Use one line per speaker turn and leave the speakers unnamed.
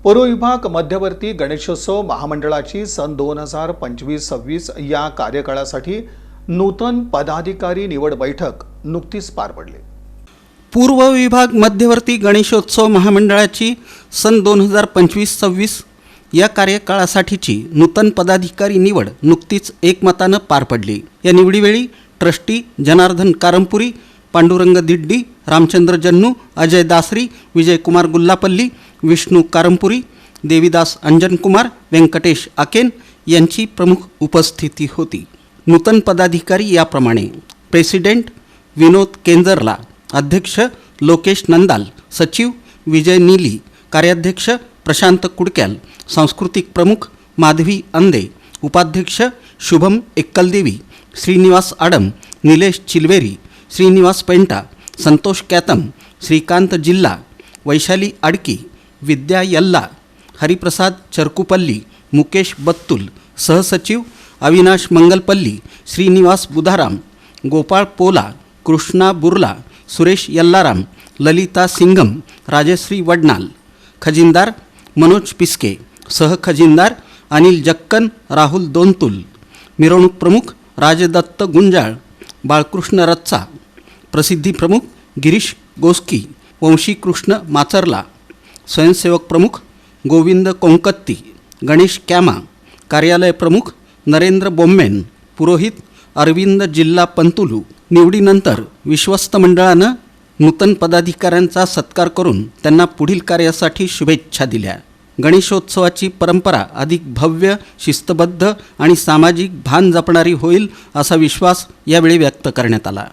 पूर्व विभाग मध्यवर्ती गणेशोत्सव महामंडळाची सन 2025-26 या कार्यकाळासाठी नूतन पदाधिकारी निवड बैठक नुकतीच पार पडली।
पूर्व विभाग मध्यवर्ती गणेशोत्सव महामंडळाची सन 2025-26 या कार्यकाळासाठीची नूतन पदाधिकारी निवड नुकतीच एकमतानं पार पडली। या निवडीवेळी ट्रस्टी जनार्दन कारंपुरी, पांडुरंग दिड्डी, रामचंद्र जन्नू, अजय दासरी, विजयकुमार गुल्लापल्ली, विष्णू कारंपुरी, देवीदास अंजनकुमार, व्यंकटेश आकेन यांची प्रमुख उपस्थिती होती। नूतन पदाधिकारी याप्रमाणे: प्रेसिडेंट विनोद केंजरला, अध्यक्ष लोकेश नंदाल, सचिव विजय नीली, कार्याध्यक्ष प्रशांत कुडक्याल, सांस्कृतिक प्रमुख माधवी अंदे, उपाध्यक्ष शुभम एक्कलदेवी, श्रीनिवास आडम, निलेश चिलवेरी, श्रीनिवास पेंटा, संतोष कॅतम, श्रीकांत जिल्ला, वैशाली आडकी, विद्या यल्ला, हरिप्रसाद चरकुपल्ली, मुकेश बत्तुल, सहसचिव अविनाश मंगलपल्ली, श्रीनिवास बुधाराम, गोपाळ पोला, कृष्णा बुर्ला, सुरेश यल्लाराम, ललिता सिंगम, राजश्री वडनाल, खजिनदार मनोज पिस्के, सहखजिनदार अनिल जक्कन, राहुल दोंतुल, मिरवणूक प्रमुख राजदत्त गुंजाळ, बाळकृष्ण रच्चा, प्रसिद्धी प्रमुख गिरीश गोस्की, वंशीकृष्ण माचरला, स्वयंसेवक प्रमुख गोविंद कोंकत्ती, गणेश कॅमा, कार्यालय प्रमुख नरेंद्र बोम्मेन, पुरोहित अरविंद जिल्हा पंतुलू। निवडीनंतर विश्वस्त मंडळानं नूतन पदाधिकाऱ्यांचा सत्कार करून त्यांना पुढील कार्यासाठी शुभेच्छा दिल्या। गणेशोत्सवाची परंपरा अधिक भव्य, शिस्तबद्ध आणि सामाजिक भान जपणारी होईल असा विश्वास यावेळी व्यक्त करण्यात आला।